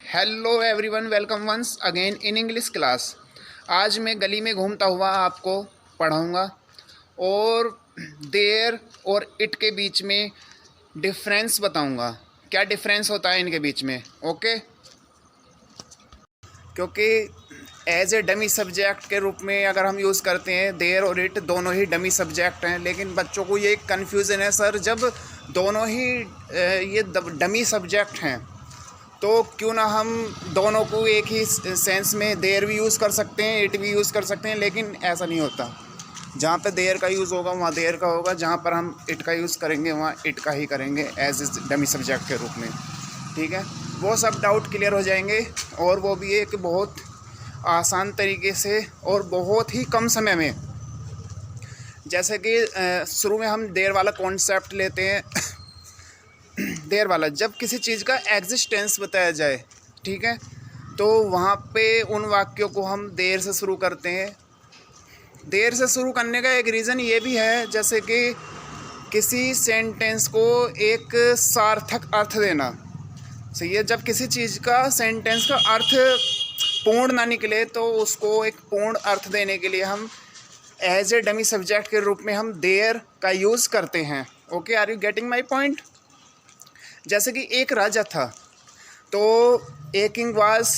Hello everyone, welcome once again in English class. आज मैं गली में घूमता हुआ आपको पढ़ाऊँगा और देयर और इट के बीच में डिफरेंस बताऊँगा। क्या डिफरेंस होता है इनके बीच में, ओके। क्योंकि एज ए डमी सब्जेक्ट के रूप में अगर हम यूज़ करते हैं, देयर और इट दोनों ही डमी सब्जेक्ट हैं, लेकिन बच्चों को ये कन्फ्यूज़न है, सर जब दोनों ही ये डमी सब्जेक्ट हैं तो क्यों ना हम दोनों को एक ही सेंस में देयर भी यूज़ कर सकते हैं, इट भी यूज़ कर सकते हैं। लेकिन ऐसा नहीं होता। जहाँ पे देयर का यूज़ होगा वहाँ देयर का होगा, जहाँ पर हम इट का यूज़ करेंगे वहाँ इट का ही करेंगे एज इज डमी सब्जेक्ट के रूप में, ठीक है। वो सब डाउट क्लियर हो जाएंगे और वो भी एक बहुत आसान तरीके से और बहुत ही कम समय में। जैसे कि शुरू में हम देयर वाला कॉन्सेप्ट लेते हैं। देयर वाला, जब किसी चीज़ का एग्जिस्टेंस बताया जाए, ठीक है, तो वहाँ पे उन वाक्यों को हम देयर से शुरू करते हैं। देयर से शुरू करने का एक रीज़न ये भी है, जैसे कि किसी सेंटेंस को एक सार्थक अर्थ देना। सही है, जब किसी चीज़ का सेंटेंस का अर्थ पूर्ण ना निकले तो उसको एक पूर्ण अर्थ देने के लिए हम एज ए डमी सब्जेक्ट के रूप में हम देयर का यूज़ करते हैं। Okay, are you getting my point. जैसे कि एक राजा था, तो ए किंग वाज,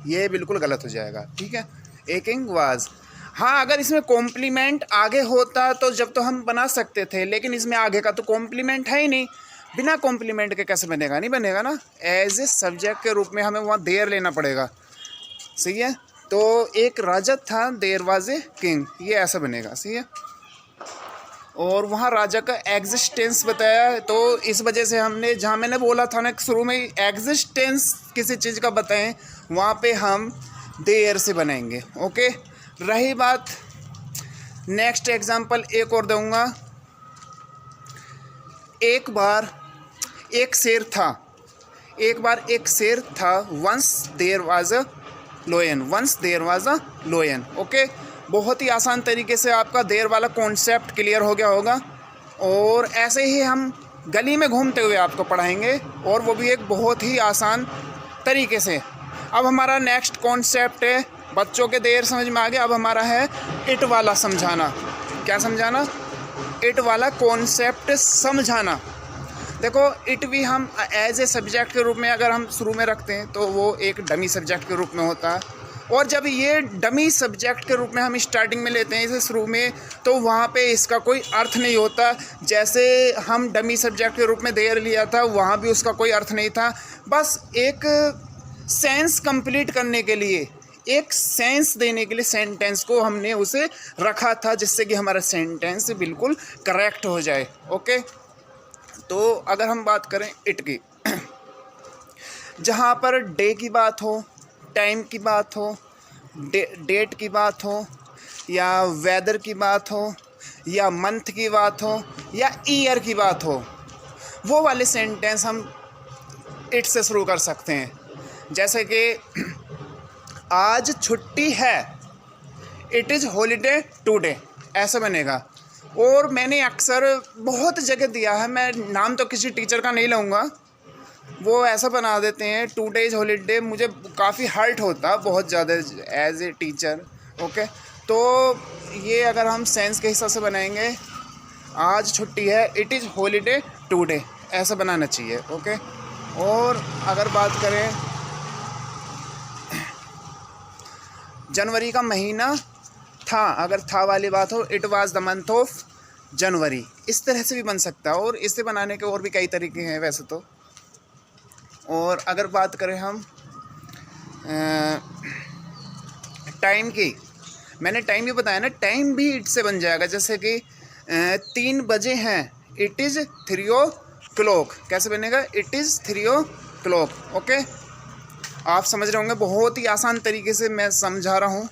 ये बिल्कुल गलत हो जाएगा, ठीक है। ए किंग वाज, हाँ अगर इसमें कॉम्प्लीमेंट आगे होता तो जब तो हम बना सकते थे, लेकिन इसमें आगे का तो कॉम्प्लीमेंट है ही नहीं। बिना कॉम्प्लीमेंट के कैसे बनेगा, नहीं बनेगा ना। एज ए सब्जेक्ट के रूप में हमें वहाँ देयर लेना पड़ेगा, सही है। तो एक राजा था, देयर वाज ए किंग, ये ऐसा बनेगा, सही है। और वहाँ राजा का एग्जिस्टेंस बताया, तो इस वजह से हमने, जहाँ मैंने बोला था ना शुरू में एग्जिस्टेंस किसी चीज़ का बताएं, वहाँ पे हम देयर से बनाएंगे, ओके। रही बात, नेक्स्ट एग्जांपल एक और दूंगा। एक बार एक शेर था, एक बार एक शेर था। Once there was a lion, once there was a lion, okay. बहुत ही आसान तरीके से आपका देयर वाला कॉन्सेप्ट क्लियर हो गया होगा। और ऐसे ही हम गली में घूमते हुए आपको पढ़ाएंगे, और वो भी एक बहुत ही आसान तरीके से। अब हमारा नेक्स्ट कॉन्सेप्ट है, बच्चों के देयर समझ में आ गया, अब हमारा है इट वाला समझाना। क्या समझाना? इट वाला कॉन्सेप्ट समझाना। देखो, इट भी हम एज ए सब्जेक्ट के रूप में अगर हम शुरू में रखते हैं तो वो एक डमी सब्जेक्ट के रूप में होता है। और जब ये डमी सब्जेक्ट के रूप में हम स्टार्टिंग में लेते हैं इसे शुरू में, तो वहाँ पे इसका कोई अर्थ नहीं होता। जैसे हम डमी सब्जेक्ट के रूप में देयर लिया था, वहाँ भी उसका कोई अर्थ नहीं था। बस एक सेंस कंप्लीट करने के लिए, एक सेंस देने के लिए सेंटेंस को हमने उसे रखा था, जिससे कि हमारा सेंटेंस बिल्कुल करेक्ट हो जाए, ओके। तो अगर हम बात करें इट की, जहाँ पर डे की बात हो, टाइम की बात हो, डेट की बात हो, या वेदर की बात हो, या मंथ की बात हो, या ईयर की बात हो, वो वाले सेंटेंस हम इट से शुरू कर सकते हैं। जैसे कि आज छुट्टी है, इट इज़ हॉलीडे टुडे, ऐसा बनेगा। और मैंने अक्सर बहुत जगह दिया है, मैं नाम तो किसी टीचर का नहीं लूँगा, वो ऐसा बना देते हैं टुडे इज़ हॉलीडे। मुझे काफ़ी हर्ट होता बहुत ज़्यादा एज ए टीचर, ओके। तो ये अगर हम सेंस के हिसाब से बनाएंगे, आज छुट्टी है, इट इज़ हॉलीडे टुडे, ऐसा बनाना चाहिए, ओके। और अगर बात करें जनवरी का महीना था, अगर था वाली बात हो, it was the month of January, इस तरह से भी बन सकता है। और इससे बनाने के और भी कई तरीके हैं वैसे तो। और अगर बात करें हम टाइम की, मैंने टाइम भी बताया ना, टाइम भी इट से बन जाएगा। जैसे कि 3 बजे हैं, इट इज़ 3 o'clock, कैसे बनेगा? It is 3 o'clock, okay. आप समझ रहे होंगे, बहुत ही आसान तरीके से मैं समझा रहा हूँ।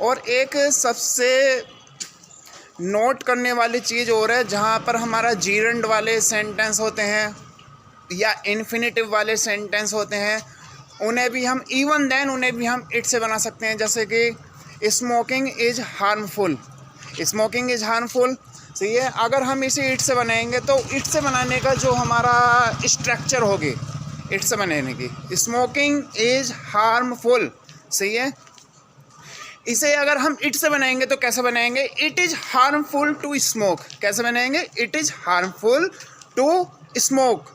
और एक सबसे नोट करने वाली चीज़ और है, जहाँ पर हमारा जीरेंड वाले सेंटेंस होते हैं या इन्फिनेटिव वाले सेंटेंस होते हैं, उन्हें भी हम इवन देन उन्हें भी हम इट से बना सकते हैं। जैसे कि smoking is harmful, smoking is harmful, सही है। अगर हम इसे ईंट से बनाएंगे तो ईंट से बनाने का जो हमारा स्ट्रक्चर होगी ईंट से बनाने की, स्मोकिंग इज हार्मफुल, सही है। इसे अगर हम ईंट से बनाएंगे तो कैसे बनाएंगे, it is harmful to smoke, कैसे बनाएंगे, it is harmful to smoke,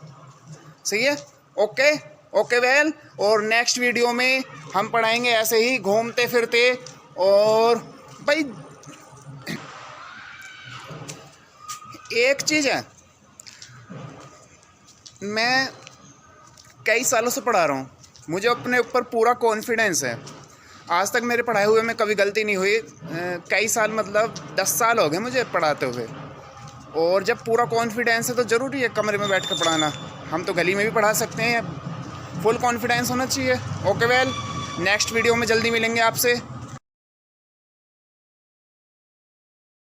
सही है। ओके ओके वेल, और नेक्स्ट वीडियो में हम पढ़ाएंगे ऐसे ही घूमते फिरते। और भाई एक चीज़ है, मैं कई सालों से पढ़ा रहा हूँ, मुझे अपने ऊपर पूरा कॉन्फिडेंस है, आज तक मेरे पढ़ाए हुए में कभी गलती नहीं हुई। कई साल मतलब 10 साल हो गए मुझे पढ़ाते हुए, और जब पूरा कॉन्फिडेंस है तो ज़रूरी है कमरे में बैठ कर पढ़ाना, हम तो गली में भी पढ़ा सकते हैं, फुल कॉन्फिडेंस होना चाहिए। ओके वेल, नेक्स्ट वीडियो में जल्दी मिलेंगे आपसे।